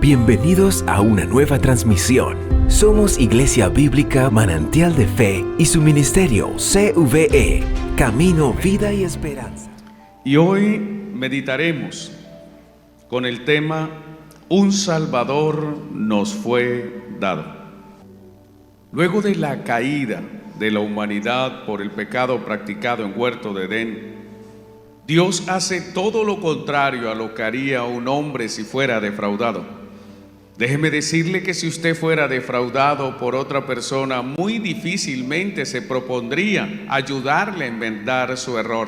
Bienvenidos a una nueva transmisión. Somos Iglesia Bíblica Manantial de Fe y su ministerio CVE, Camino, Vida y Esperanza. Y hoy meditaremos con el tema Un Salvador nos fue dado. Luego de la caída de la humanidad por el pecado practicado en Huerto de Edén, Dios hace todo lo contrario a lo que haría un hombre si fuera defraudado. Déjeme decirle que si usted fuera defraudado por otra persona, muy difícilmente se propondría ayudarle a enmendar su error.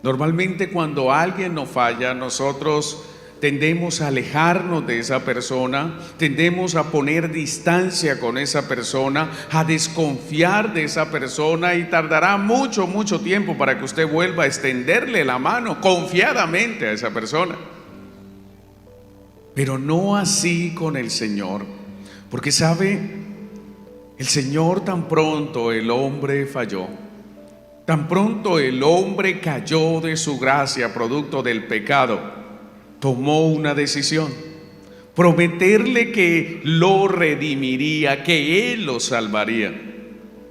Normalmente cuando alguien nos falla, nosotros tendemos a alejarnos de esa persona, tendemos a poner distancia con esa persona, a desconfiar de esa persona, y tardará mucho tiempo para que usted vuelva a extenderle la mano confiadamente a esa persona. Pero no así con el Señor, porque sabe, el Señor, tan pronto el hombre falló, tan pronto el hombre cayó de su gracia producto del pecado, tomó una decisión: prometerle que lo redimiría, que Él lo salvaría.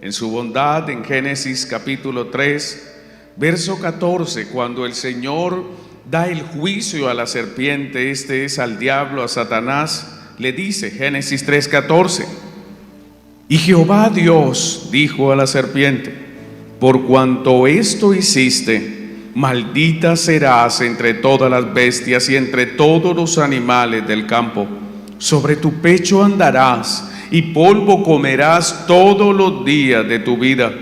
En su bondad, en Génesis capítulo 3, verso 14, cuando el Señor da el juicio a la serpiente, este es al diablo, a Satanás, le dice, Génesis 3:14, y Jehová Dios dijo a la serpiente: por cuanto esto hiciste, maldita serás entre todas las bestias y entre todos los animales del campo. Sobre tu pecho andarás y polvo comerás todos los días de tu vida.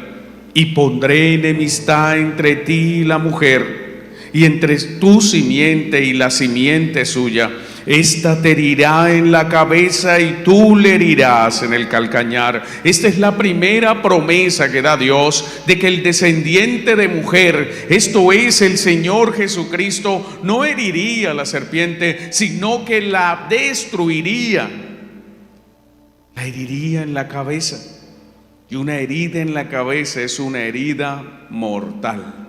Y pondré enemistad entre ti y la mujer, y entre tu simiente y la simiente suya. Esta te herirá en la cabeza y tú le herirás en el calcañar. Esta es la primera promesa que da Dios, de que el descendiente de mujer, esto es el Señor Jesucristo, no heriría a la serpiente, sino que la destruiría. La heriría en la cabeza. Y una herida en la cabeza es una herida mortal.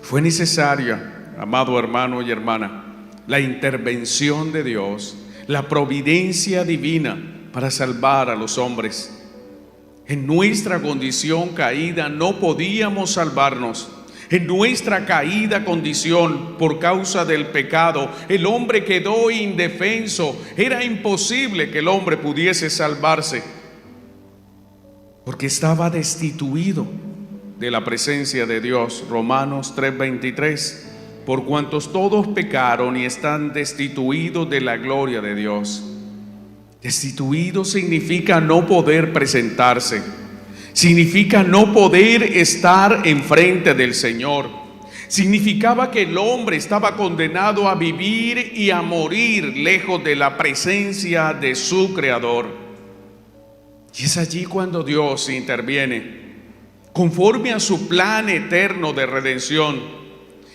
Fue necesaria, amado hermano y hermana, la intervención de Dios, la providencia divina para salvar a los hombres. En nuestra condición caída no podíamos salvarnos. En nuestra caída condición por causa del pecado, el hombre quedó indefenso. Era imposible que el hombre pudiese salvarse, porque estaba destituido de la presencia de Dios. Romanos 3:23, por cuantos todos pecaron y están destituidos de la gloria de Dios. Destituido significa no poder presentarse, significa no poder estar enfrente del Señor. Significaba que el hombre estaba condenado a vivir y a morir lejos de la presencia de su Creador. Y es allí cuando Dios interviene conforme a su plan eterno de redención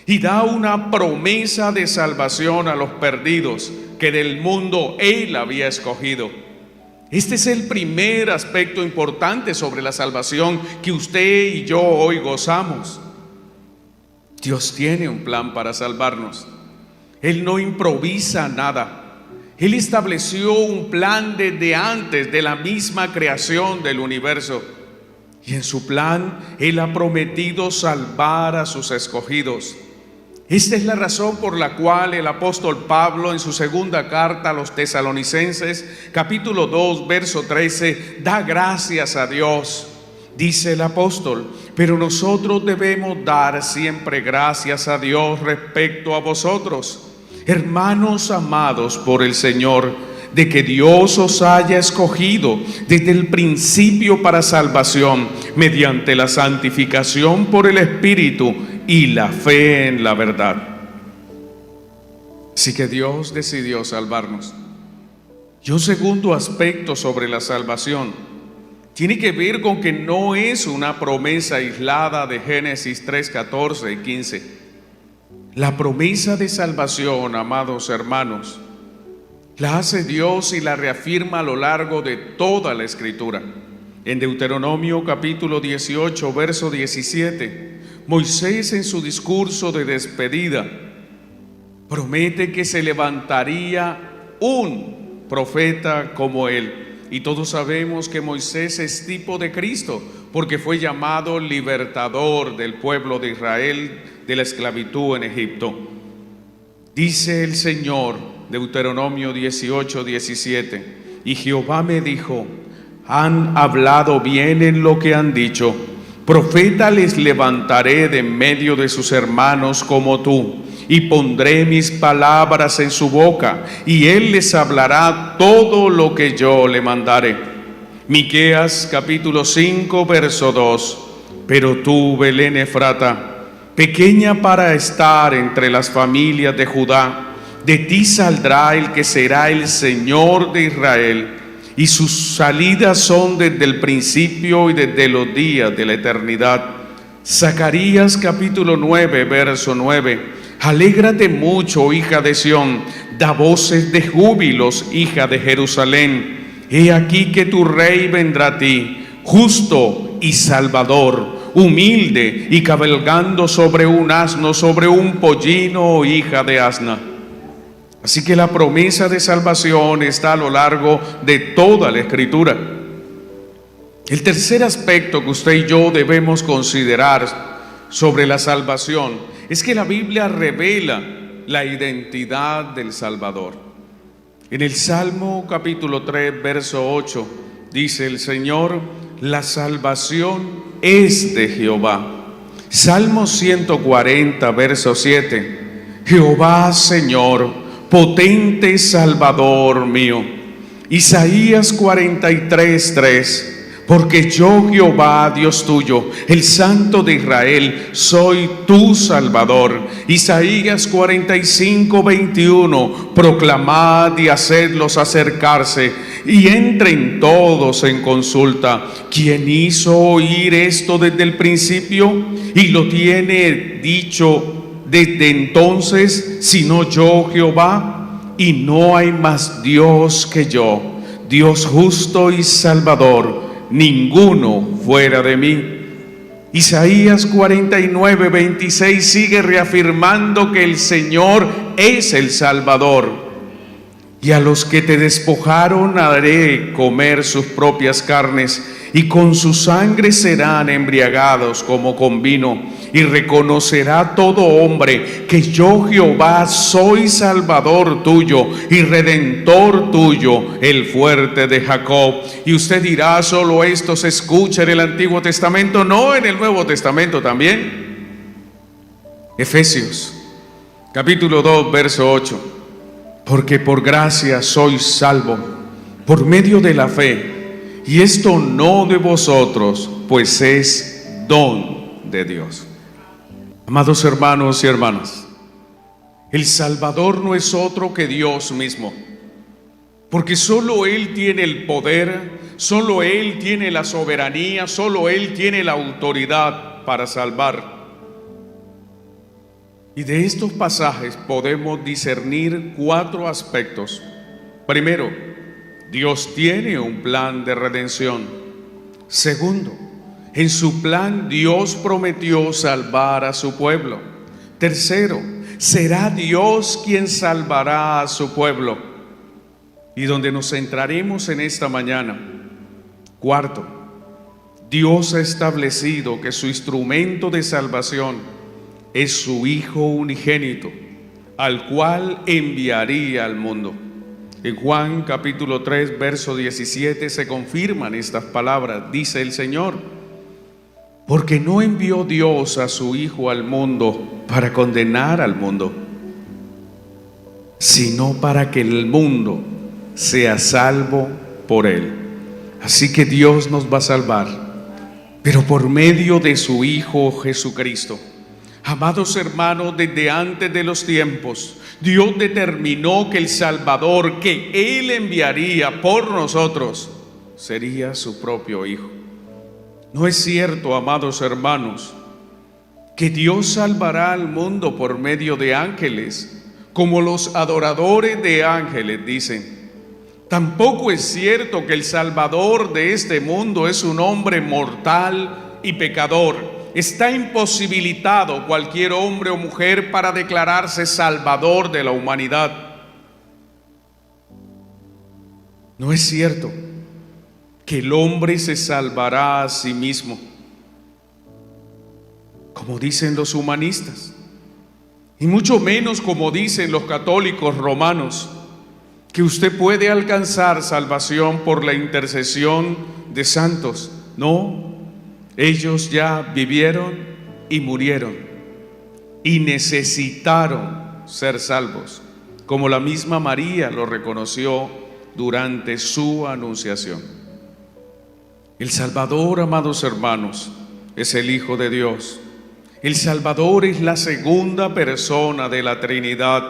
y da una promesa de salvación a los perdidos que del mundo Él había escogido. Este es el primer aspecto importante sobre la salvación que usted y yo hoy gozamos. Dios tiene un plan para salvarnos. Él no improvisa nada. Él estableció un plan desde antes de la misma creación del universo. Y en su plan, Él ha prometido salvar a sus escogidos. Esta es la razón por la cual el apóstol Pablo, en su segunda carta a los Tesalonicenses, capítulo 2, verso 13, da gracias a Dios. Dice el apóstol: pero nosotros debemos dar siempre gracias a Dios respecto a vosotros, hermanos amados por el Señor, de que Dios os haya escogido desde el principio para salvación, mediante la santificación por el Espíritu y la fe en la verdad. Así que Dios decidió salvarnos. Y un segundo aspecto sobre la salvación tiene que ver con que no es una promesa aislada de Génesis 3, 14 y 15. La promesa de salvación, amados hermanos, la hace Dios y la reafirma a lo largo de toda la Escritura. En Deuteronomio capítulo 18, verso 17, Moisés, en su discurso de despedida, promete que se levantaría un profeta como él. Y todos sabemos que Moisés es tipo de Cristo, porque fue llamado libertador del pueblo de Israel de la esclavitud en Egipto. Dice el Señor, Deuteronomio 18:17, y Jehová me dijo: han hablado bien en lo que han dicho. Profeta les levantaré de en medio de sus hermanos como tú, y pondré mis palabras en su boca, y él les hablará todo lo que yo le mandare. Miqueas capítulo 5 verso 2. Pero tú, Belén Efrata, pequeña para estar entre las familias de Judá, de ti saldrá el que será el Señor de Israel, y sus salidas son desde el principio y desde los días de la eternidad. Zacarías capítulo 9 verso 9. Alégrate mucho, hija de Sión, da voces de júbilos, hija de Jerusalén. He aquí que tu rey vendrá a ti, justo y salvador, humilde y cabalgando sobre un asno, sobre un pollino, hija de asna. Así que la promesa de salvación está a lo largo de toda la Escritura. El tercer aspecto que usted y yo debemos considerar sobre la salvación es que la Biblia revela la identidad del Salvador. En el Salmo capítulo 3, verso 8, dice el Señor: la salvación es de Jehová. Salmo 140, verso 7, Jehová Señor, potente Salvador mío. Isaías 43, 3, porque yo, Jehová, Dios tuyo, el Santo de Israel, soy tu Salvador. Isaías 45, 21, proclamad y hacedlos acercarse, y entren todos en consulta. ¿Quién hizo oír esto desde el principio? Y lo tiene dicho desde entonces, sino yo, Jehová, y no hay más Dios que yo, Dios justo y Salvador, ninguno fuera de mí. Isaías 49, 26 sigue reafirmando que el Señor es el Salvador. Y a los que te despojaron haré comer sus propias carnes, y con su sangre serán embriagados como con vino. Y reconocerá todo hombre que yo, Jehová, soy Salvador tuyo y Redentor tuyo, el fuerte de Jacob. Y usted dirá: solo esto se escucha en el Antiguo Testamento. No, en el Nuevo Testamento también. Efesios capítulo 2 verso 8. Porque por gracia sois salvo por medio de la fe, y esto no de vosotros, pues es don de Dios. Amados hermanos y hermanas, el Salvador no es otro que Dios mismo, porque solo Él tiene el poder, solo Él tiene la soberanía, solo Él tiene la autoridad para salvar. Y de estos pasajes podemos discernir 4 aspectos. Primero, Dios tiene un plan de redención. Segundo, en su plan Dios prometió salvar a su pueblo. Tercero, será Dios quien salvará a su pueblo. Y donde nos centraremos en esta mañana. Cuarto, Dios ha establecido que su instrumento de salvación es su Hijo unigénito, al cual enviaría al mundo. En Juan capítulo 3, verso 17 se confirman estas palabras. Dice el Señor: porque no envió Dios a su Hijo al mundo para condenar al mundo, sino para que el mundo sea salvo por él. Así que Dios nos va a salvar, pero por medio de su Hijo Jesucristo. Amados hermanos, desde antes de los tiempos, Dios determinó que el Salvador que Él enviaría por nosotros sería su propio Hijo. ¿No es cierto, amados hermanos, que Dios salvará al mundo por medio de ángeles, como los adoradores de ángeles dicen? Tampoco es cierto que el Salvador de este mundo es un hombre mortal y pecador, está imposibilitado cualquier hombre o mujer para declararse salvador de la humanidad. No es cierto que el hombre se salvará a sí mismo, como dicen los humanistas, y mucho menos como dicen los católicos romanos, que usted puede alcanzar salvación por la intercesión de santos. No, ellos ya vivieron y murieron y necesitaron ser salvos, como la misma María lo reconoció durante su anunciación. El Salvador, amados hermanos, es el Hijo de Dios. El Salvador es la segunda persona de la Trinidad.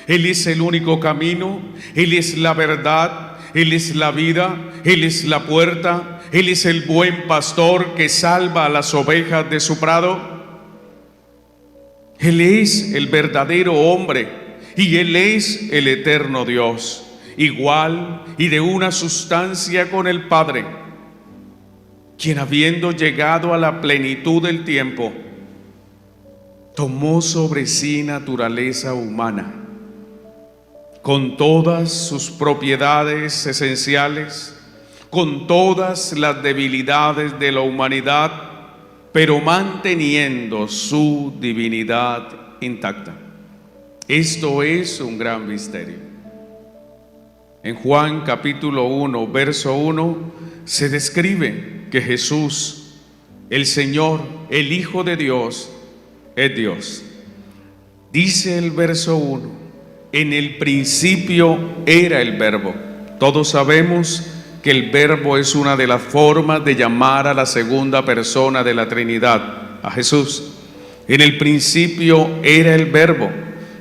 Él es el único camino, Él es la verdad, Él es la vida, Él es la puerta, Él es el buen pastor que salva a las ovejas de su prado. Él es el verdadero hombre y Él es el eterno Dios, igual y de una sustancia con el Padre, quien habiendo llegado a la plenitud del tiempo, tomó sobre sí naturaleza humana, con todas sus propiedades esenciales, con todas las debilidades de la humanidad, pero manteniendo su divinidad intacta. Esto es un gran misterio. En Juan capítulo 1, verso 1, se describe que Jesús, el Señor, el Hijo de Dios, es Dios. Dice el verso 1, en el principio era el Verbo. Todos sabemos que el Verbo es una de las formas de llamar a la segunda persona de la Trinidad, a Jesús. En el principio era el Verbo,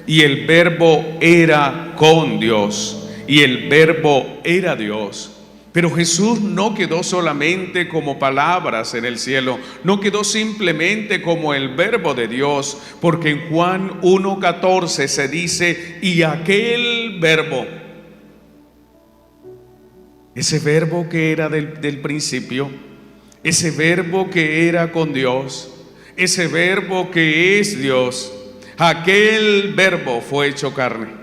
y el Verbo era con Dios, y el Verbo era Dios. Pero Jesús no quedó solamente como palabras en el cielo, no quedó simplemente como el Verbo de Dios, porque en Juan 1:14 se dice, y aquel Verbo, ese Verbo que era del principio, ese Verbo que era con Dios, ese Verbo que es Dios, aquel Verbo fue hecho carne.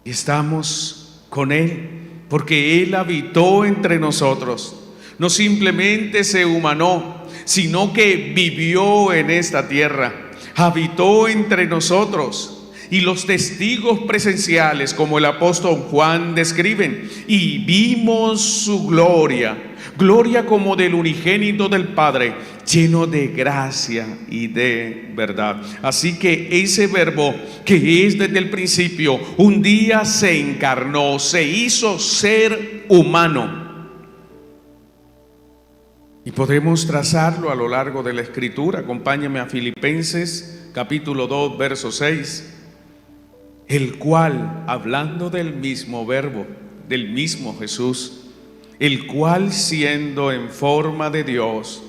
Y estamos con Él, porque Él habitó entre nosotros. No simplemente se humanó, sino que vivió en esta tierra, habitó entre nosotros. Y los testigos presenciales, como el apóstol Juan describen, y vimos su gloria, gloria como del unigénito del Padre, lleno de gracia y de verdad. Así que ese Verbo que es desde el principio, un día se encarnó, se hizo ser humano. Y podemos trazarlo a lo largo de la Escritura. Acompáñame a Filipenses capítulo 2, verso 6. El cual, hablando del mismo Verbo, del mismo Jesús, el cual siendo en forma de Dios,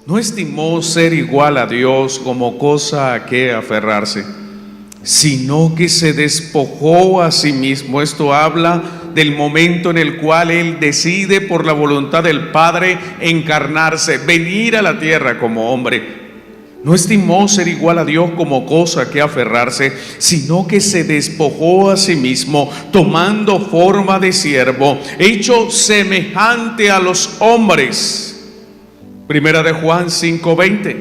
no estimó ser igual a Dios como cosa a que aferrarse, sino que se despojó a sí mismo. Esto habla del momento en el cual Él decide por la voluntad del Padre encarnarse, venir a la tierra como hombre. No estimó ser igual a Dios como cosa a que aferrarse, sino que se despojó a sí mismo, tomando forma de siervo, hecho semejante a los hombres. Primera de Juan 5:20.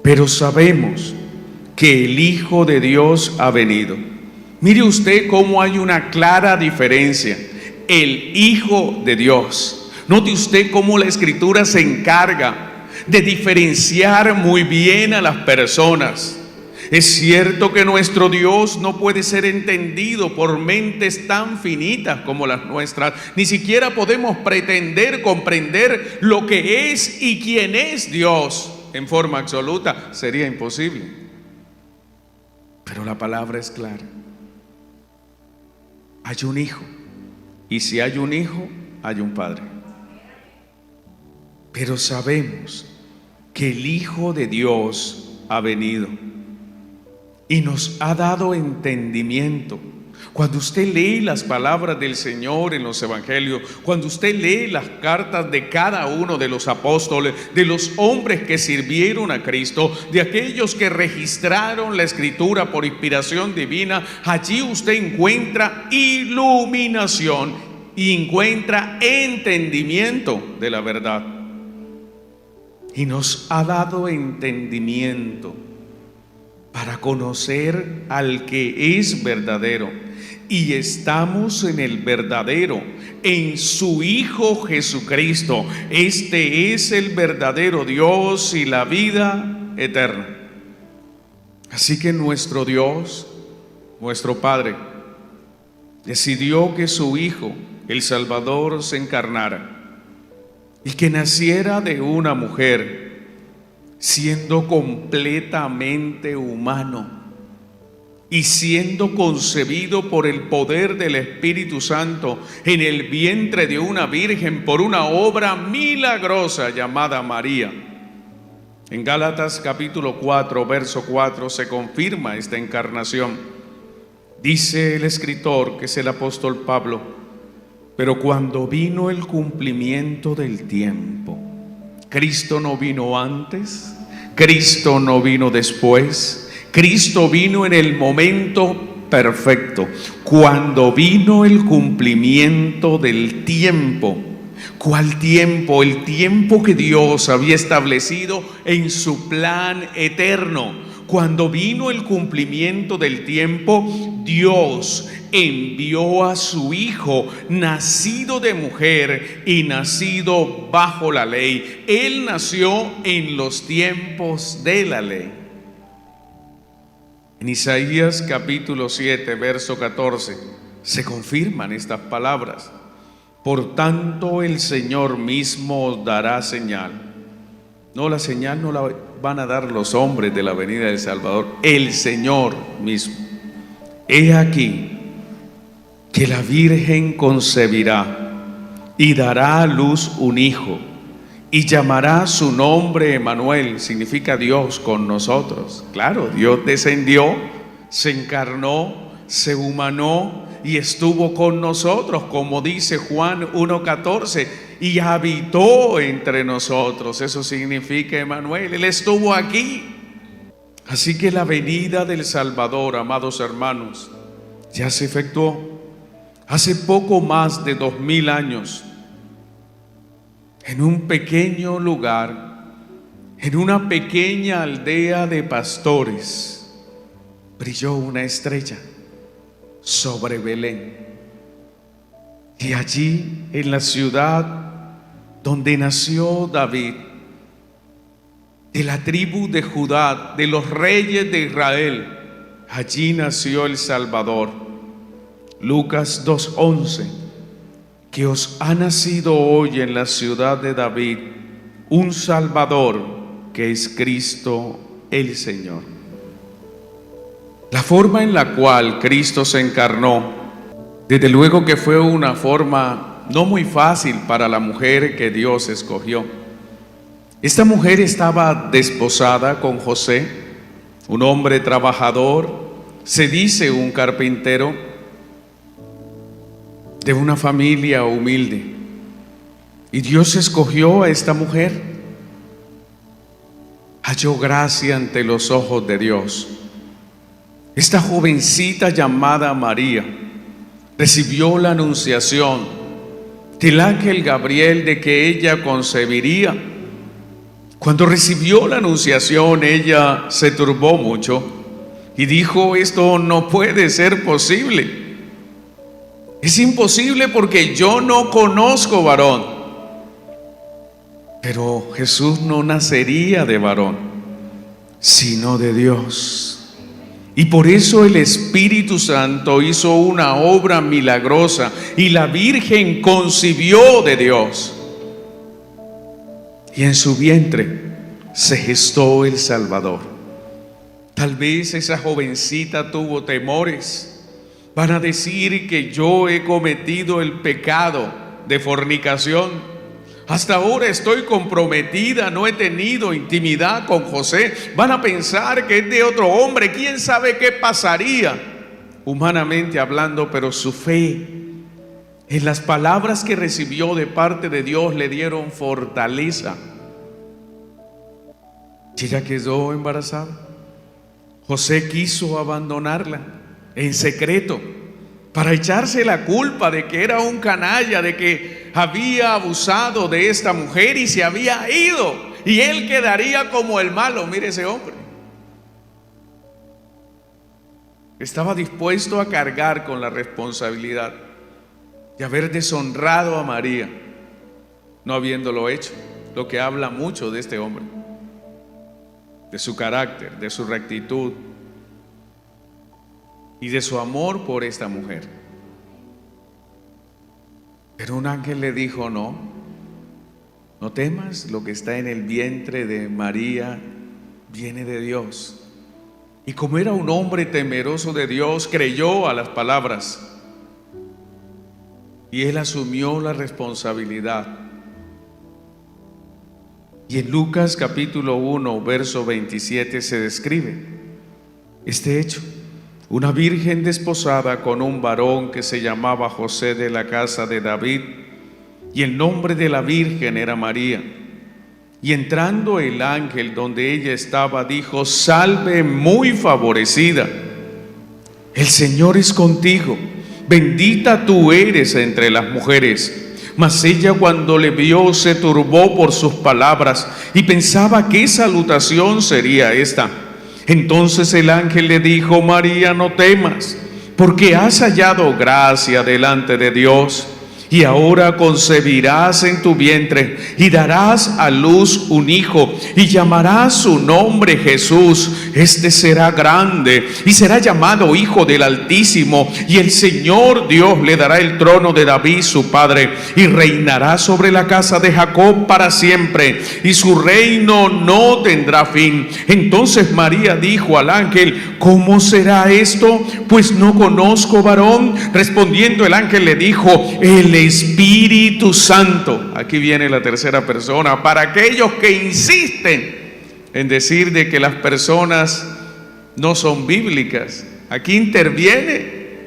Pero sabemos que el Hijo de Dios ha venido. Mire usted cómo hay una clara diferencia. El Hijo de Dios. Note usted cómo la Escritura se encarga de diferenciar muy bien a las personas. Es cierto que nuestro Dios no puede ser entendido por mentes tan finitas como las nuestras. Ni siquiera podemos pretender comprender lo que es y quién es Dios en forma absoluta. Sería imposible. Pero la palabra es clara. Hay un Hijo. Y si hay un Hijo, hay un Padre. Pero sabemos que el Hijo de Dios ha venido y nos ha dado entendimiento, Cuando usted lee las palabras del Señor en los evangelios, cuando usted lee las cartas de cada uno de los apóstoles, de los hombres que sirvieron a Cristo, de aquellos que registraron la Escritura por inspiración divina, allí usted encuentra iluminación y encuentra entendimiento de la verdad. Y nos ha dado entendimiento para conocer al que es verdadero. Y estamos en el verdadero, en su Hijo Jesucristo. Este es el verdadero Dios y la vida eterna. Así que nuestro Dios, nuestro Padre, decidió que su Hijo, el Salvador, se encarnara y que naciera de una mujer, siendo completamente humano y siendo concebido por el poder del Espíritu Santo en el vientre de una virgen por una obra milagrosa llamada María. En Gálatas capítulo 4, verso 4 se confirma esta encarnación. Dice el escritor, que es el apóstol Pablo: pero cuando vino el cumplimiento del tiempo, Cristo no vino antes, Cristo no vino después, Cristo vino en el momento perfecto, cuando vino el cumplimiento del tiempo. ¿Cuál tiempo? El tiempo que Dios había establecido en su plan eterno. Cuando vino el cumplimiento del tiempo, Dios envió a su Hijo, nacido de mujer y nacido bajo la ley. Él nació en los tiempos de la ley. En Isaías capítulo 7, verso 14, se confirman estas palabras: por tanto el Señor mismo os dará señal. No, la señal no la van a dar los hombres de la venida del Salvador, el Señor mismo. He aquí que la Virgen concebirá y dará a luz un hijo, y llamará su nombre Emmanuel. Significa Dios con nosotros. Claro, Dios descendió, se encarnó, se humanó y estuvo con nosotros, como dice Juan 1:14, y habitó entre nosotros. Eso significa Emmanuel, Él estuvo aquí. Así que la venida del Salvador, amados hermanos, ya se efectuó hace poco más de 2000 años. En un pequeño lugar, en una pequeña aldea de pastores, brilló una estrella sobre Belén. Y allí, en la ciudad donde nació David, de la tribu de Judá, de los reyes de Israel, allí nació el Salvador. Lucas 2:11, que os ha nacido hoy en la ciudad de David un Salvador, que es Cristo el Señor. La forma en la cual Cristo se encarnó, desde luego que fue una forma no muy fácil para la mujer que Dios escogió. Esta mujer estaba desposada con José, un hombre trabajador, se dice un carpintero, de una familia humilde. Y Dios escogió a esta mujer. Halló gracia ante los ojos de Dios. Esta jovencita llamada María recibió la anunciación del ángel Gabriel de que ella concebiría. Cuando recibió la anunciación, ella se turbó mucho y dijo: esto no puede ser posible. Es imposible porque yo no conozco varón. Pero Jesús no nacería de varón, sino de Dios. Y por eso el Espíritu Santo hizo una obra milagrosa y la Virgen concibió de Dios. Y en su vientre se gestó el Salvador. Tal vez esa jovencita tuvo temores. Van a decir que yo he cometido el pecado de fornicación. Hasta ahora estoy comprometida, no he tenido intimidad con José. Van a pensar que es de otro hombre. ¿Quién sabe qué pasaría? humanamente hablando, pero su fe en las palabras que recibió de parte de Dios le dieron fortaleza. Y ella quedó embarazada. José quiso abandonarla en secreto para echarse la culpa de que era un canalla, de que había abusado de esta mujer y se había ido, y él quedaría como el malo. Mire ese hombre. Estaba dispuesto a cargar con la responsabilidad de haber deshonrado a María, no habiéndolo hecho, lo que habla mucho de este hombre, de su carácter, de su rectitud y de su amor por esta mujer. Pero un ángel le dijo: no temas, lo que está en el vientre de María viene de Dios. Y como era un hombre temeroso de Dios, creyó a las palabras y él asumió la responsabilidad. Y en Lucas capítulo 1, verso 27 se describe este hecho: una virgen desposada con un varón que se llamaba José, de la casa de David, y el nombre de la virgen era María. Y entrando el ángel donde ella estaba, dijo: salve, muy favorecida, el Señor es contigo, bendita tú eres entre las mujeres. Mas ella, cuando le vio, se turbó por sus palabras y pensaba qué salutación sería esta. Entonces el ángel le dijo: María, no temas, porque has hallado gracia delante de Dios. Y ahora concebirás en tu vientre y darás a luz un hijo, y llamarás su nombre Jesús. Este será grande y será llamado Hijo del Altísimo, y el Señor Dios le dará el trono de David su padre, y reinará sobre la casa de Jacob para siempre, y su reino no tendrá fin. Entonces María dijo al ángel: ¿cómo será esto? Pues no conozco varón. Respondiendo el ángel le dijo: el Espíritu Santo. Aquí viene la tercera persona para aquellos que insisten en decir de que las personas no son bíblicas. Aquí interviene: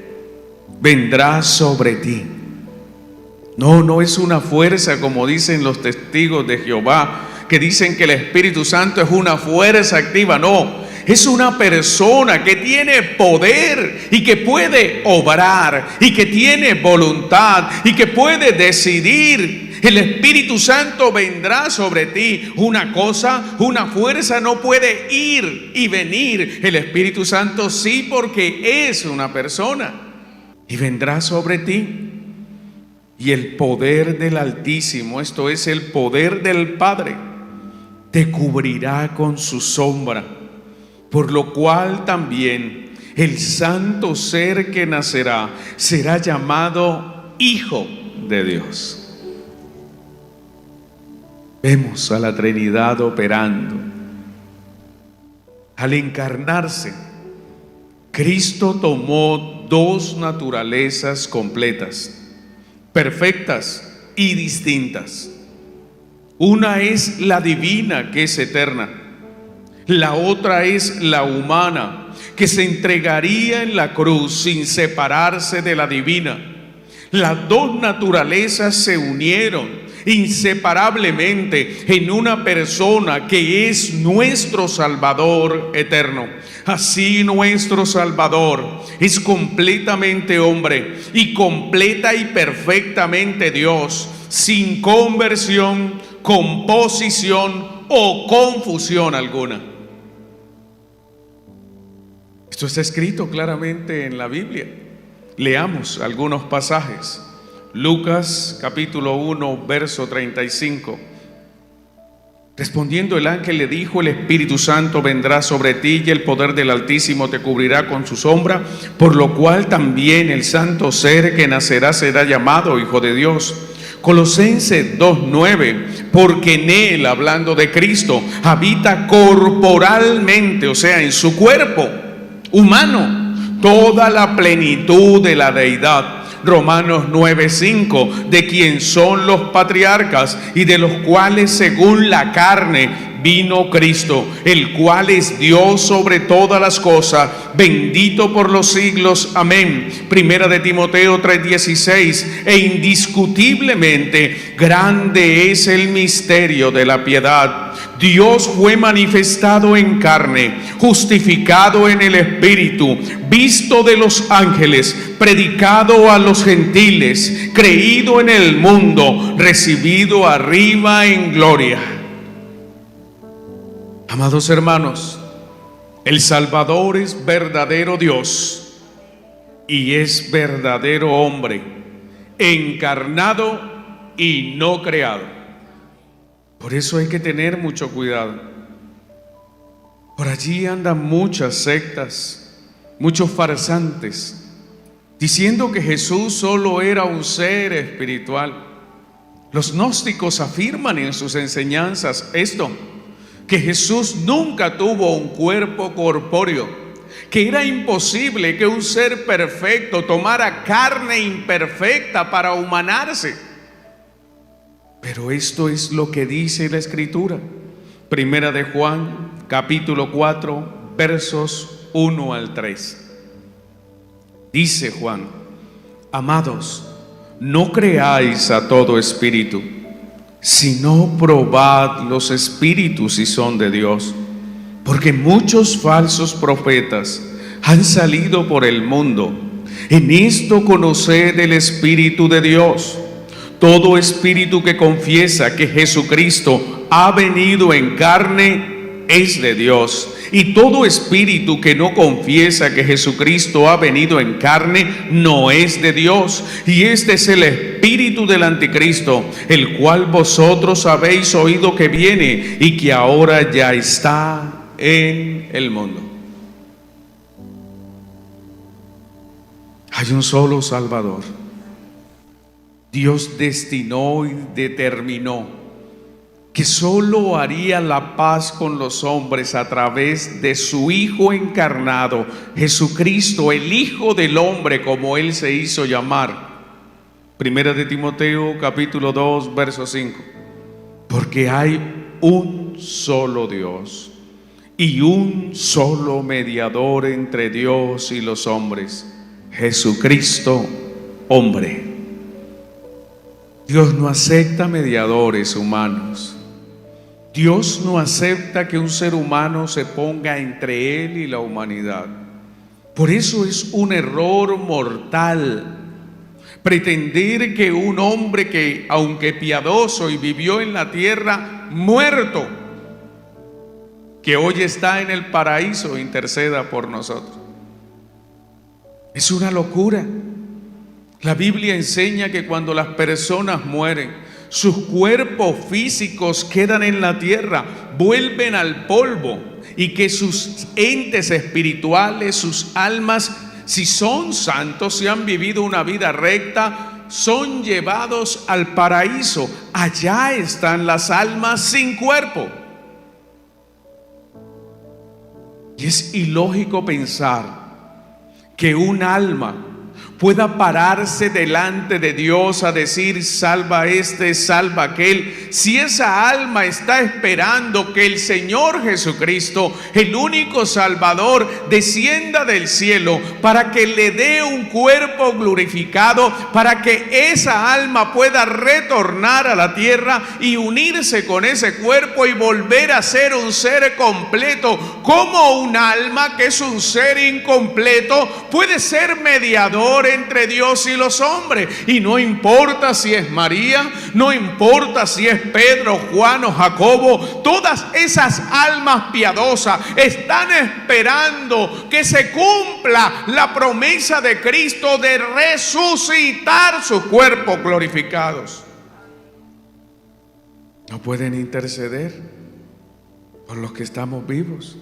vendrá sobre ti. No es una fuerza como dicen los testigos de Jehová, que dicen que el Espíritu Santo es una fuerza activa. No, es una persona que tiene poder y que puede obrar y que tiene voluntad y que puede decidir. El Espíritu Santo vendrá sobre ti. Una cosa, una fuerza no puede ir y venir. El Espíritu Santo sí, porque es una persona, y vendrá sobre ti. Y el poder del Altísimo, esto es el poder del Padre, te cubrirá con su sombra. Por lo cual también el santo ser que nacerá será llamado Hijo de Dios. Vemos a la Trinidad operando. Al encarnarse, Cristo tomó dos naturalezas completas, perfectas y distintas. Una es la divina, que es eterna. La otra es la humana, que se entregaría en la cruz sin separarse de la divina. Las dos naturalezas se unieron inseparablemente en una persona que es nuestro Salvador eterno. Así nuestro Salvador es completamente hombre y completa y perfectamente Dios, sin conversión, composición o confusión alguna. Esto está escrito claramente en la Biblia. Leamos algunos pasajes. Lucas capítulo 1, verso 35. Respondiendo el ángel le dijo: el Espíritu Santo vendrá sobre ti y el poder del Altísimo te cubrirá con su sombra, por lo cual también el santo ser que nacerá será llamado Hijo de Dios. Colosenses 2:9, porque en él, hablando de Cristo, habita corporalmente, o sea, en su cuerpo humano, toda la plenitud de la deidad. Romanos 9:5, de quien son los patriarcas y de los cuales según la carne vino Cristo, el cual es Dios sobre todas las cosas, bendito por los siglos. Amén. Primera de Timoteo 3:16. E indiscutiblemente grande es el misterio de la piedad. Dios fue manifestado en carne, justificado en el Espíritu, visto de los ángeles, predicado a los gentiles, creído en el mundo, recibido arriba en gloria. Amados hermanos, el Salvador es verdadero Dios y es verdadero hombre, encarnado y no creado. Por eso hay que tener mucho cuidado. Por allí andan muchas sectas, muchos farsantes, diciendo que Jesús solo era un ser espiritual. Los gnósticos afirman en sus enseñanzas esto, que Jesús nunca tuvo un cuerpo corpóreo, que era imposible que un ser perfecto tomara carne imperfecta para humanarse. Pero esto es lo que dice la Escritura. Primera de Juan, capítulo 4, versos 1 al 3. Dice Juan: amados, no creáis a todo espíritu, sino probad los espíritus si son de Dios, porque muchos falsos profetas han salido por el mundo. En esto conoced el Espíritu de Dios. Todo espíritu que confiesa que Jesucristo ha venido en carne es de Dios. Y todo espíritu que no confiesa que Jesucristo ha venido en carne no es de Dios. Y este es el espíritu del anticristo, el cual vosotros habéis oído que viene y que ahora ya está en el mundo. Hay un solo Salvador. Dios destinó y determinó que solo haría la paz con los hombres a través de su Hijo encarnado, Jesucristo, el Hijo del hombre, como Él se hizo llamar. Primera de Timoteo, capítulo 2, verso 5. Porque hay un solo Dios y un solo mediador entre Dios y los hombres, Jesucristo, hombre. Dios no acepta mediadores humanos. Dios no acepta que un ser humano se ponga entre Él y la humanidad. Por eso es un error mortal pretender que un hombre que, aunque piadoso y vivió en la tierra, muerto, que hoy está en el paraíso, interceda por nosotros. Es una locura. La Biblia enseña que cuando las personas mueren, sus cuerpos físicos quedan en la tierra, vuelven al polvo, y que sus entes espirituales, sus almas, si son santos, si han vivido una vida recta, son llevados al paraíso. Allá están las almas sin cuerpo. Y es ilógico pensar que un alma pueda pararse delante de Dios a decir: salva este, salva aquel, si esa alma está esperando que el Señor Jesucristo, el único Salvador, descienda del cielo para que le dé un cuerpo glorificado, para que esa alma pueda retornar a la tierra y unirse con ese cuerpo y volver a ser un ser completo. ¿Cómo un alma que es un ser incompleto puede ser mediador entre Dios y los hombres? Y no importa si es María, no importa si es Pedro, Juan o Jacobo, todas esas almas piadosas están esperando que se cumpla la promesa de Cristo de resucitar sus cuerpos glorificados. No pueden interceder por los que estamos vivos.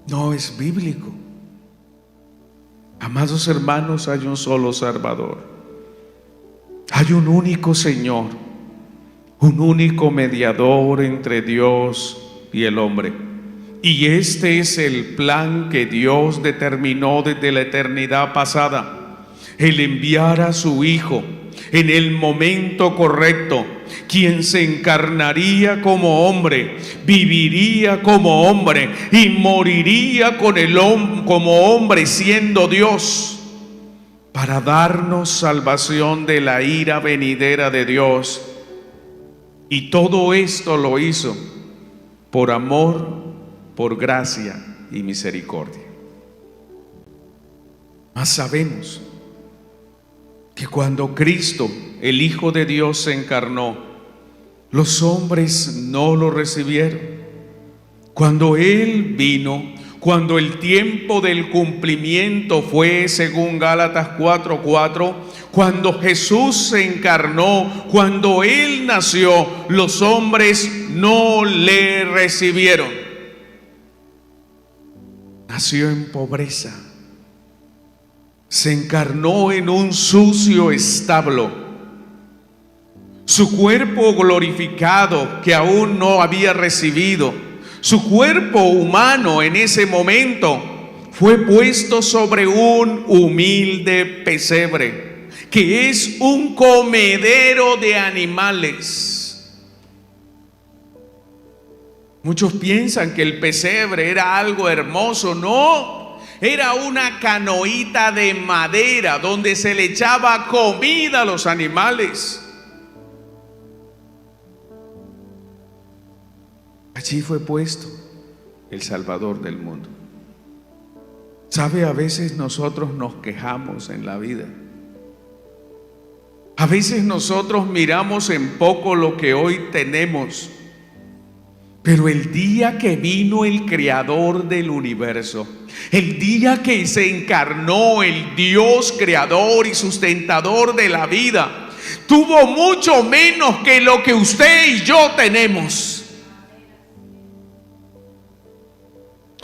No es bíblico. Amados hermanos, hay un solo Salvador. Hay un único Señor, un único mediador entre Dios y el hombre. Y este es el plan que Dios determinó desde la eternidad pasada: el enviar a su Hijo, en el momento correcto, quien se encarnaría como hombre, viviría como hombre y moriría como hombre siendo Dios, para darnos salvación de la ira venidera de Dios. Y todo esto lo hizo por amor, por gracia y misericordia. Mas sabemos que cuando Cristo, el Hijo de Dios, se encarnó, los hombres no lo recibieron. Cuando Él vino, cuando el tiempo del cumplimiento fue según Gálatas 4:4, cuando Jesús se encarnó, cuando Él nació, los hombres no le recibieron. Nació en pobreza. Se encarnó en un sucio establo. Su cuerpo glorificado que aún no había recibido, su cuerpo humano en ese momento fue puesto sobre un humilde pesebre, que es un comedero de animales. Muchos piensan que el pesebre era algo hermoso. No. Era una canoita de madera donde se le echaba comida a los animales. Allí fue puesto el Salvador del mundo. ¿Sabe? A veces nosotros nos quejamos en la vida. A veces nosotros miramos en poco lo que hoy tenemos. Pero el día que vino el Creador del universo, el día que se encarnó el Dios creador y sustentador de la vida, tuvo mucho menos que lo que usted y yo tenemos.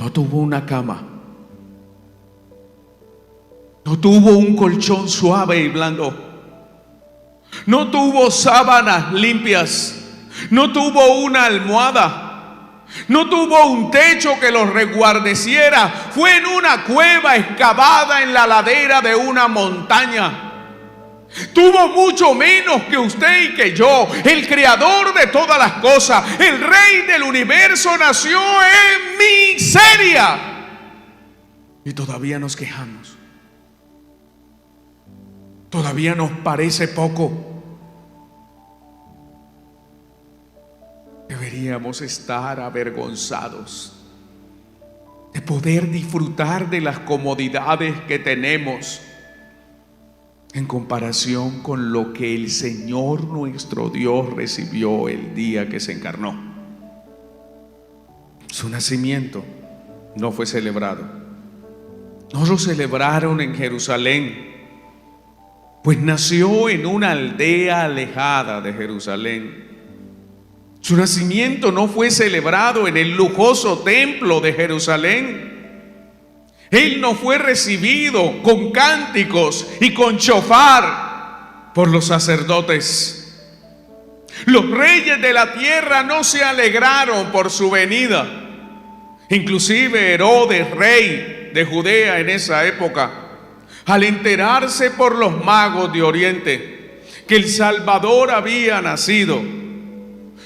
No tuvo una cama, no tuvo un colchón suave y blando, no tuvo sábanas limpias, no tuvo una almohada, no tuvo un techo que los resguardeciera. Fue en una cueva excavada en la ladera de una montaña. Tuvo mucho menos que usted y que yo. El creador de todas las cosas, el rey del universo, nació en miseria. Y todavía nos quejamos. Todavía nos parece poco. Deberíamos estar avergonzados de poder disfrutar de las comodidades que tenemos en comparación con lo que el Señor nuestro Dios recibió el día que se encarnó. Su nacimiento no fue celebrado. No lo celebraron en Jerusalén, pues nació en una aldea alejada de Jerusalén. Su nacimiento no fue celebrado en el lujoso templo de Jerusalén. Él no fue recibido con cánticos y con chofar por los sacerdotes. Los reyes de la tierra no se alegraron por su venida. Inclusive Herodes, rey de Judea en esa época, al enterarse por los magos de Oriente que el Salvador había nacido,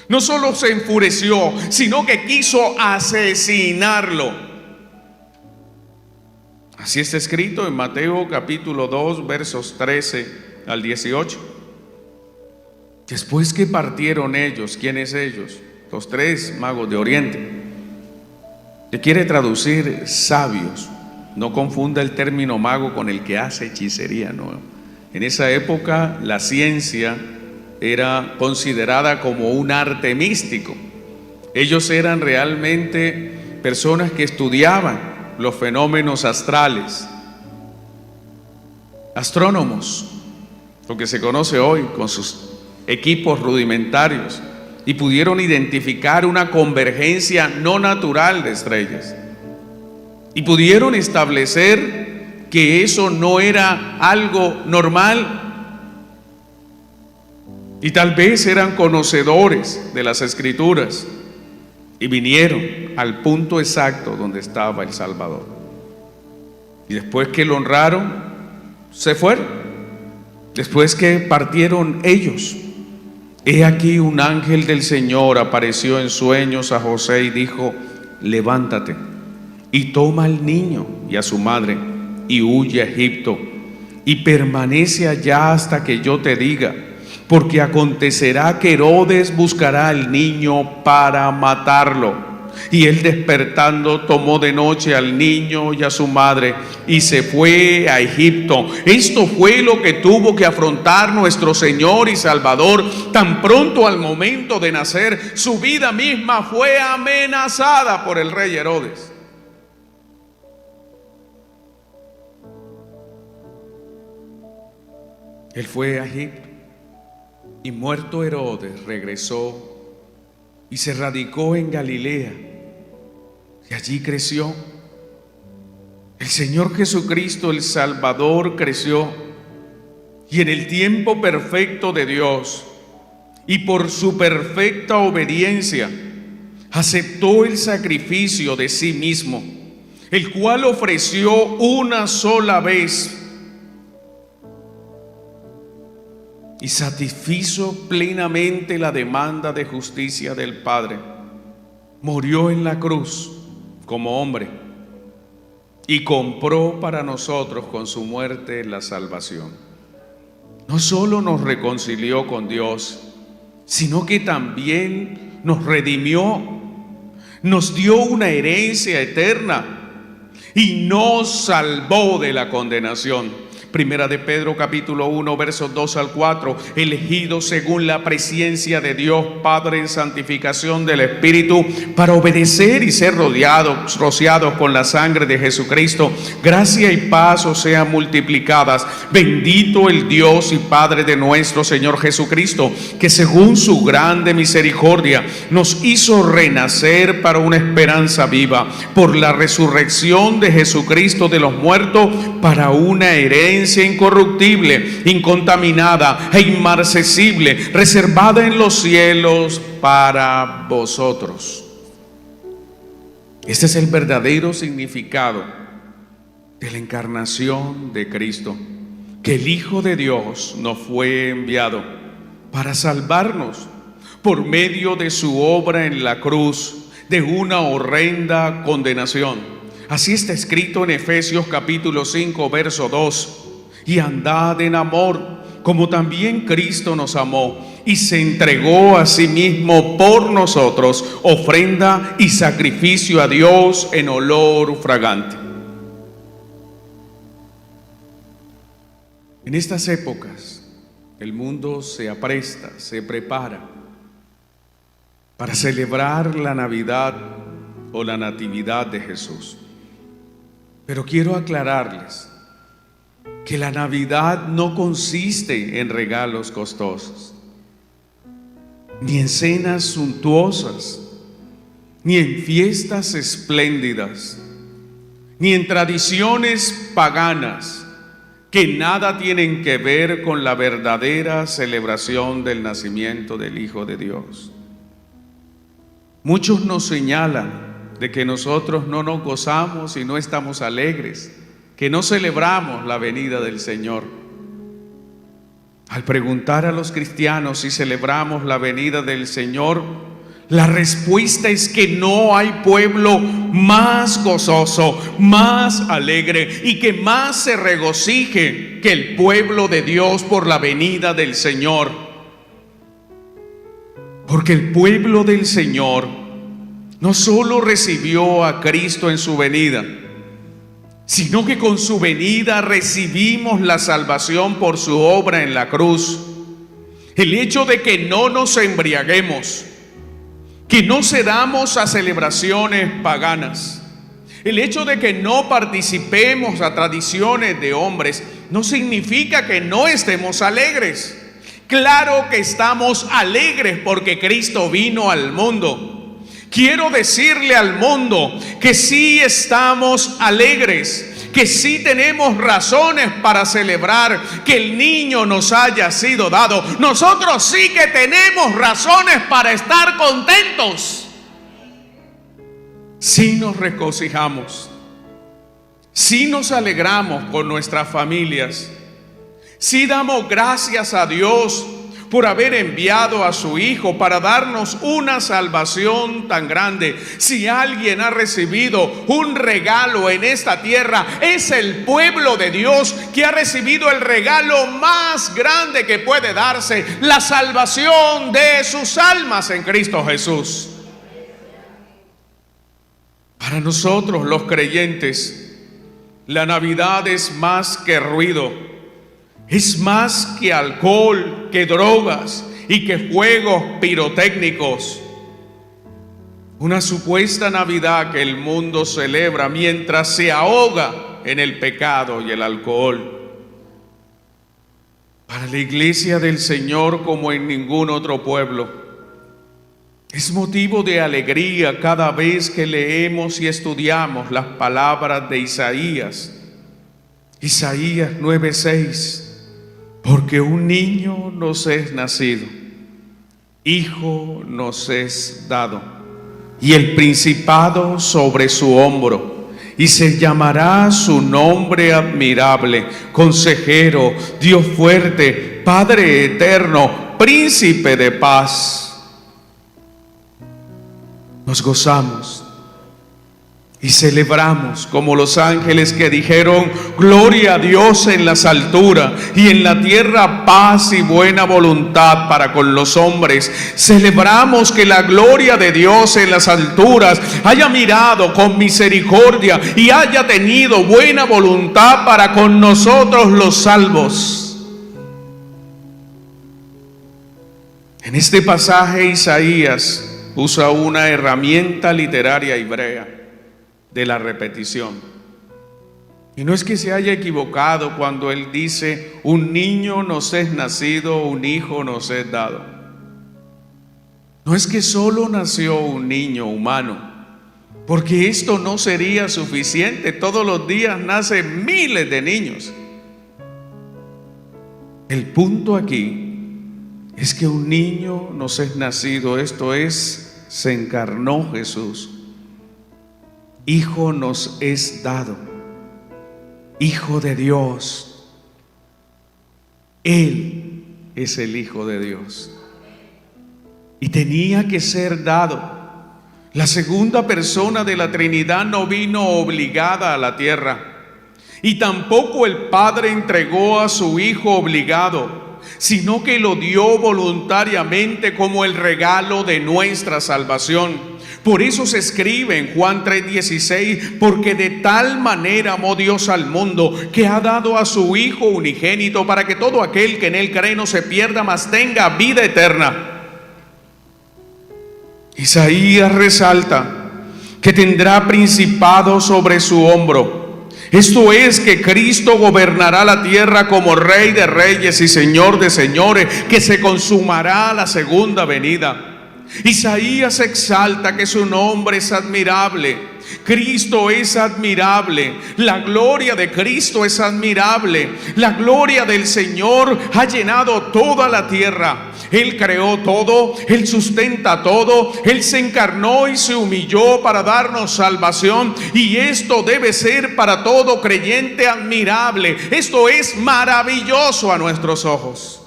no solo se enfureció, sino que quiso asesinarlo. Así está escrito en Mateo capítulo 2, versos 13 al 18. Después que partieron ellos, ¿quiénes ellos? Los 3 magos de Oriente. Que quiere traducir sabios. No confunda el término mago con el que hace hechicería, no. En esa época la ciencia era considerada como un arte místico. Ellos eran realmente personas que estudiaban los fenómenos astrales, astrónomos, lo que se conoce hoy con sus equipos rudimentarios, y pudieron identificar una convergencia no natural de estrellas, y pudieron establecer que eso no era algo normal. Y tal vez eran conocedores de las Escrituras y vinieron al punto exacto donde estaba el Salvador. Y después que lo honraron, se fueron. Después que partieron ellos, he aquí un ángel del Señor apareció en sueños a José y dijo: levántate y toma al niño y a su madre y huye a Egipto y permanece allá hasta que yo te diga, porque acontecerá que Herodes buscará al niño para matarlo. Y él, despertando, tomó de noche al niño y a su madre y se fue a Egipto. Esto fue lo que tuvo que afrontar nuestro Señor y Salvador. Tan pronto al momento de nacer, su vida misma fue amenazada por el rey Herodes. Él fue a Egipto y, muerto Herodes, regresó y se radicó en Galilea, y allí creció. El Señor Jesucristo, el Salvador, creció, y en el tiempo perfecto de Dios y por su perfecta obediencia aceptó el sacrificio de sí mismo, el cual ofreció una sola vez y satisfizo plenamente la demanda de justicia del Padre. Murió en la cruz como hombre y compró para nosotros con su muerte la salvación. No solo nos reconcilió con Dios, sino que también nos redimió, nos dio una herencia eterna y nos salvó de la condenación. Primera de Pedro capítulo 1 versos 2 al 4, elegidos según la presciencia de Dios Padre en santificación del Espíritu, para obedecer y ser rociados con la sangre de Jesucristo. Gracia y paz os sean multiplicadas. Bendito el Dios y Padre de nuestro Señor Jesucristo, que según su grande misericordia nos hizo renacer para una esperanza viva, por la resurrección de Jesucristo de los muertos, para una herencia incorruptible, incontaminada e inmarcesible, reservada en los cielos para vosotros. Este es el verdadero significado de la encarnación de Cristo, que el Hijo de Dios nos fue enviado para salvarnos por medio de su obra en la cruz de una horrenda condenación. Así está escrito en Efesios capítulo 5 verso 2: y andad en amor, como también Cristo nos amó y se entregó a sí mismo por nosotros, ofrenda y sacrificio a Dios en olor fragante. En estas épocas, el mundo se apresta, se prepara para celebrar la Navidad o la Natividad de Jesús. Pero quiero aclararles que la Navidad no consiste en regalos costosos, ni en cenas suntuosas, ni en fiestas espléndidas, ni en tradiciones paganas que nada tienen que ver con la verdadera celebración del nacimiento del Hijo de Dios. Muchos nos señalan de que nosotros no nos gozamos y no estamos alegres, que no celebramos la venida del Señor. Al preguntar a los cristianos si celebramos la venida del Señor, la respuesta es que no hay pueblo más gozoso, más alegre y que más se regocije que el pueblo de Dios por la venida del Señor. Porque el pueblo del Señor no solo recibió a Cristo en su venida, sino que con su venida recibimos la salvación por su obra en la cruz. El hecho de que no nos embriaguemos, que no cedamos a celebraciones paganas, el hecho de que no participemos a tradiciones de hombres, no significa que no estemos alegres. Claro que estamos alegres porque Cristo vino al mundo. Quiero decirle al mundo que sí estamos alegres, que sí tenemos razones para celebrar que el niño nos haya sido dado. Nosotros sí que tenemos razones para estar contentos. Sí nos regocijamos, sí nos alegramos con nuestras familias, Sí damos gracias a Dios por haber enviado a su Hijo para darnos una salvación tan grande. Si alguien ha recibido un regalo en esta tierra, es el pueblo de Dios que ha recibido el regalo más grande que puede darse, la salvación de sus almas en Cristo Jesús. Para nosotros los creyentes, la Navidad es más que ruido. Es más que alcohol, que drogas y que fuegos pirotécnicos. Una supuesta Navidad que el mundo celebra mientras se ahoga en el pecado y el alcohol. Para la iglesia del Señor, como en ningún otro pueblo, es motivo de alegría cada vez que leemos y estudiamos las palabras de Isaías. Isaías 9:6. Porque un niño nos es nacido, hijo nos es dado, y el principado sobre su hombro, y se llamará su nombre admirable, consejero, Dios fuerte, Padre eterno, príncipe de paz. Nos gozamos y celebramos como los ángeles que dijeron: gloria a Dios en las alturas y en la tierra paz y buena voluntad para con los hombres. Celebramos que la gloria de Dios en las alturas haya mirado con misericordia y haya tenido buena voluntad para con nosotros los salvos. En este pasaje Isaías usa una herramienta literaria hebrea de la repetición. Y no es que se haya equivocado cuando él dice: un niño nos es nacido, un hijo nos es dado. No es que solo nació un niño humano, porque esto no sería suficiente. Todos los días nacen miles de niños. El punto aquí es que un niño nos es nacido, esto es, se encarnó Jesús. Hijo nos es dado, Hijo de Dios. Él es el Hijo de Dios. Y tenía que ser dado. La segunda persona de la Trinidad no vino obligada a la tierra. Y tampoco el Padre entregó a su Hijo obligado, sino que lo dio voluntariamente como el regalo de nuestra salvación. Por eso se escribe en Juan 3:16, porque de tal manera amó Dios al mundo, que ha dado a su Hijo unigénito, para que todo aquel que en él cree no se pierda, mas tenga vida eterna. Isaías resalta que tendrá principado sobre su hombro. Esto es, que Cristo gobernará la tierra como Rey de reyes y Señor de señores, que se consumará la segunda venida. Isaías exalta que su nombre es admirable. Cristo es admirable. La gloria de Cristo es admirable. La gloria del Señor ha llenado toda la tierra. Él creó todo, Él sustenta todo, Él se encarnó y se humilló para darnos salvación. Y esto debe ser para todo creyente admirable. Esto es maravilloso a nuestros ojos.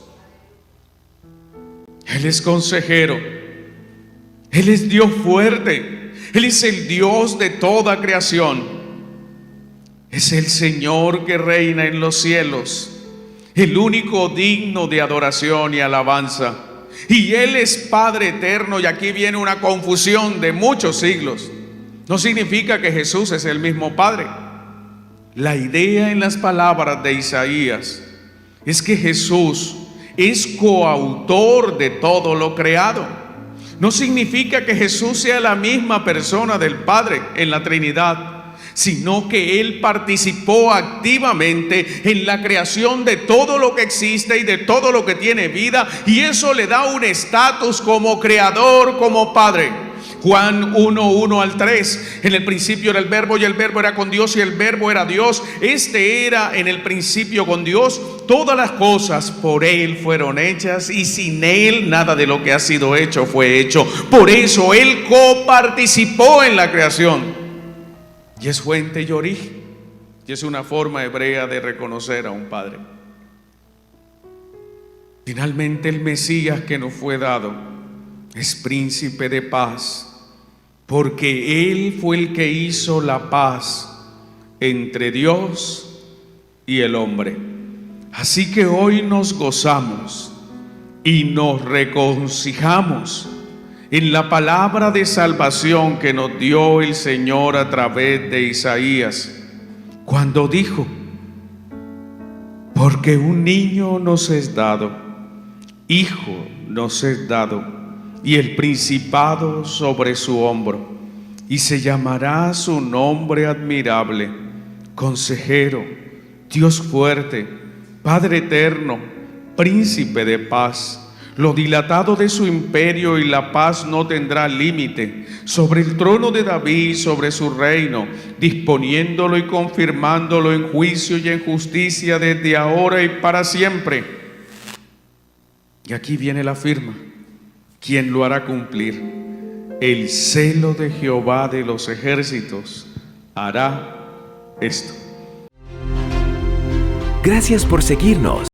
Él es consejero. Él es Dios fuerte. Él es el Dios de toda creación. Es el Señor que reina en los cielos, el único digno de adoración y alabanza. Y Él es Padre eterno. Y aquí viene una confusión de muchos siglos. No significa que Jesús es el mismo Padre. La idea en las palabras de Isaías es que Jesús es coautor de todo lo creado. No significa que Jesús sea la misma persona del Padre en la Trinidad, sino que Él participó activamente en la creación de todo lo que existe y de todo lo que tiene vida, y eso le da un estatus como creador, como Padre. Juan 1:1-3, en el principio era el Verbo, y el Verbo era con Dios, y el Verbo era Dios. Este era en el principio con Dios. Todas las cosas por Él fueron hechas, y sin Él nada de lo que ha sido hecho fue hecho. Por eso Él coparticipó en la creación, y es fuente y origen, y es una forma hebrea de reconocer a un Padre. Finalmente el Mesías que nos fue dado es príncipe de paz, porque Él fue el que hizo la paz entre Dios y el hombre. Así que hoy nos gozamos y nos regocijamos en la palabra de salvación que nos dio el Señor a través de Isaías, cuando dijo: porque un niño nos es dado, hijo nos es dado, y el principado sobre su hombro, y se llamará su nombre admirable, Consejero, Dios fuerte, Padre eterno, Príncipe de paz. Lo dilatado de su imperio y la paz no tendrá límite sobre el trono de David, sobre su reino, disponiéndolo y confirmándolo en juicio y en justicia desde ahora y para siempre. Y aquí viene la firma: ¿quién lo hará cumplir? El celo de Jehová de los ejércitos hará esto. Gracias por seguirnos.